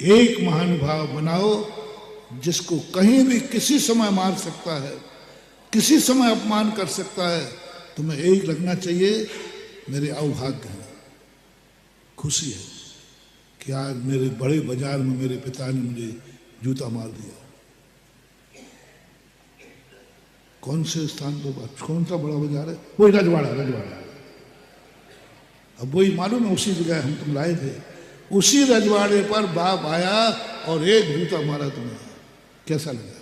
एक महानुभाव बनाओ जिसको कहीं भी किसी समय मार सकता है, किसी समय अपमान कर सकता है। तुम्हें एक लगना चाहिए मेरे अवभाग्य है, खुशी है कि आज मेरे बड़े बाजार में मेरे पिता ने मुझे जूता मार दिया। कौन से स्थान पर, कौन सा बड़ा बाजार है? वही रजवाड़ा। अब वही मालूम है, उसी जगह हम तुम लाए थे, उसी रजवाड़े पर बाप आया और एक जूता मारा तुम्हें। कैसा लगा?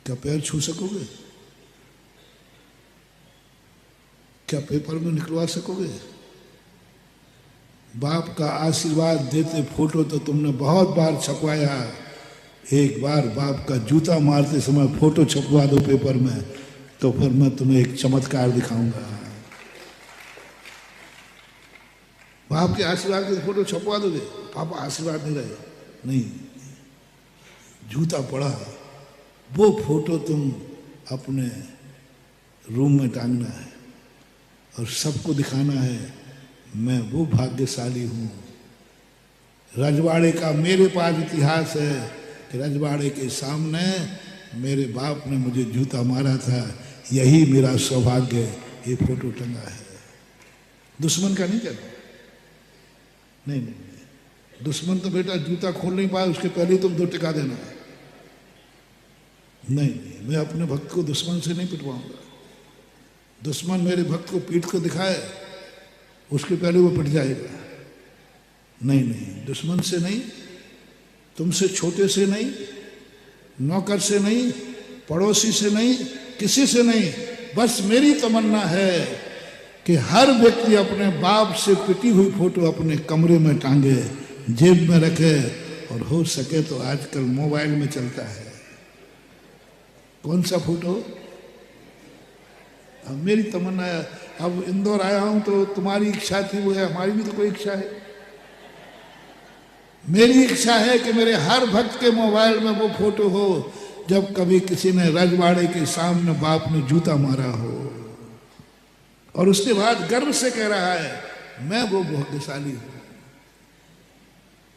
क्या पैर छू सकोगे? क्या पेपर में निकलवा सकोगे? बाप का आशीर्वाद देते फोटो तो तुमने बहुत बार छपवाया, एक बार बाप का जूता मारते समय फोटो छपवा दो पेपर में, तो फिर मैं तुम्हें एक चमत्कार दिखाऊंगा। बाप के आशीर्वाद के फोटो छपवा दोगे? पापा आशीर्वाद नहीं रहे, नहीं, जूता पड़ा, वो फोटो तुम अपने रूम में टांगना है और सबको दिखाना है मैं वो भाग्यशाली हूँ। रजवाड़े का मेरे पास इतिहास है कि रजवाड़े के सामने मेरे बाप ने मुझे जूता मारा था, यही मेरा सौभाग्य, ये फोटो टंगा है। दुश्मन का नहीं कहता, नहीं, दुश्मन तो बेटा जूता खोल नहीं पाया, उसके पहले तुम दो टिका देना। नहीं, मैं अपने भक्त को दुश्मन से नहीं पिटवाऊंगा। दुश्मन मेरे भक्त को पीठ को दिखाए, उसके पहले वो पिट जाएगा। नहीं, दुश्मन से नहीं, तुमसे छोटे से नहीं, नौकर से नहीं, पड़ोसी से नहीं, किसी से नहीं। बस मेरी तमन्ना है कि हर व्यक्ति अपने बाप से पिटी हुई फोटो अपने कमरे में टांगे, जेब में रखे, और हो सके तो आजकल मोबाइल में चलता है। कौन सा फोटो? अब मेरी तमन्ना है, अब इंदौर आया हूं तो तुम्हारी इच्छा थी वो है, हमारी भी तो कोई इच्छा है। मेरी इच्छा है कि मेरे हर भक्त के मोबाइल में वो फोटो हो जब कभी किसी ने रजवाड़े के सामने बाप ने जूता मारा हो, और उसके बाद गर्व से कह रहा है मैं वो भाग्यशाली हूं।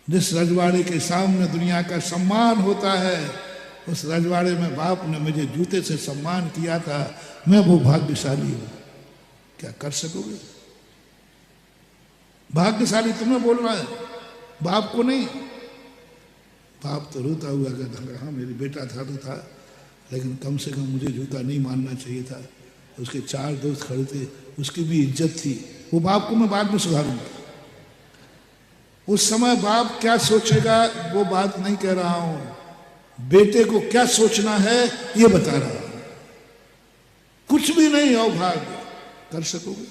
जिस रजवाड़े के सामने दुनिया का सम्मान होता है, उस रजवाड़े में बाप ने मुझे जूते से सम्मान किया था, मैं वो भाग्यशाली हूं। क्या कर सकोगे? भाग्यशाली तुम्हें बोलना है, बाप को नहीं। बाप तो रोता हुआ कहता हाँ मेरी बेटा था तो था, लेकिन कम से कम मुझे जूता नहीं मारना चाहिए था। उसके 4 दोस्त खड़े थे, उसकी भी इज्जत थी, वो बाप को मैं बाद में सुधारूंगा। उस समय बाप क्या सोचेगा वो बात नहीं कह रहा हूं, बेटे को क्या सोचना है ये बता रहा हूं। कुछ भी नहीं अवभाग्य कर सकोगे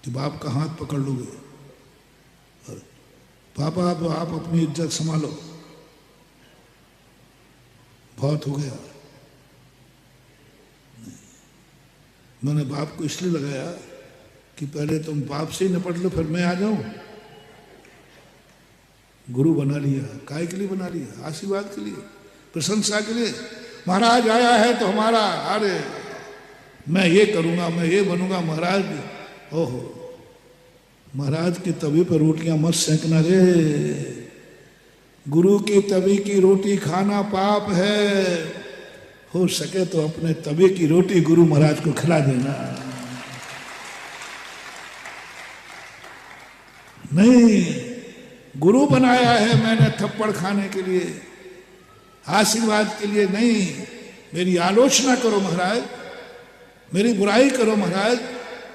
कि बाप का हाथ पकड़ लोगे, पापा अब आप अपनी इज्जत संभालो, बहुत हो गया। मैंने बाप को इसलिए लगाया कि पहले तुम बाप से ही निपट लो, फिर मैं आ जाऊं। गुरु बना लिया, काय के लिए बना लिया? आशीर्वाद के लिए, प्रशंसा के लिए। महाराज आया है तो हमारा, अरे मैं ये करूंगा, मैं ये बनूंगा महाराज। ओहो, महाराज की तवे पर रोटियां मत सेंकना रे, गुरु की तवे की रोटी खाना पाप है। हो सके तो अपने तवे की रोटी गुरु महाराज को खिला देना। नहीं, गुरु बनाया है मैंने थप्पड़ खाने के लिए, आशीर्वाद के लिए नहीं। मेरी आलोचना करो महाराज, मेरी बुराई करो महाराज,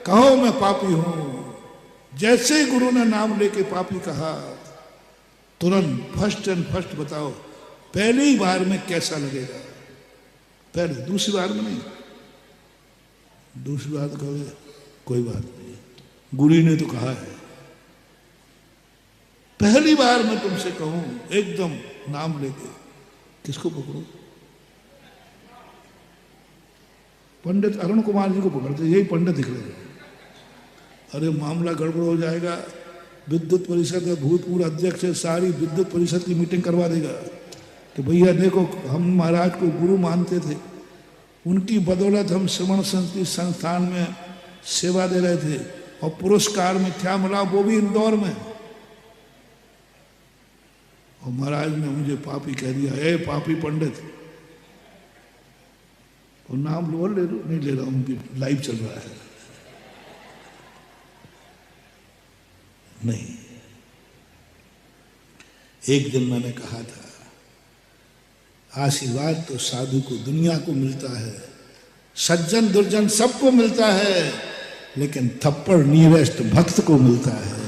कहो मैं पापी हूं। जैसे ही गुरु ने नाम लेके पापी कहा, तुरंत फर्स्ट एंड फर्स्ट बताओ पहली बार में कैसा लगेगा? पहले, दूसरी बार में नहीं। दूसरी बार कहोगे कोई बात नहीं, गुरु ने तो कहा है। पहली बार मैं तुमसे कहूं एकदम नाम लेके, किसको पकड़ो? पंडित अरुण कुमार जी को पकड़ते, यही पंडित दिख रहे हैं। अरे मामला गड़बड़ हो जाएगा, विद्युत परिषद का भूतपूर्व अध्यक्ष है, सारी विद्युत परिषद की मीटिंग करवा देगा कि भैया देखो हम महाराज को गुरु मानते थे, उनकी बदौलत हम श्रवण संस्कृति संस्थान में सेवा दे रहे थे, और पुरस्कार मिथ्या मिला, वो भी इंदौर में। और महाराज ने मुझे पापी कह दिया, ए पापी पंडित। और नाम लो, ले लो, नहीं ले रहा हूं, उनकी लाइव चल रहा है। नहीं, एक दिन मैंने कहा था, आशीर्वाद तो साधु को, दुनिया को मिलता है, सज्जन दुर्जन सबको मिलता है, लेकिन थप्पड़ नियरेस्ट भक्त को मिलता है।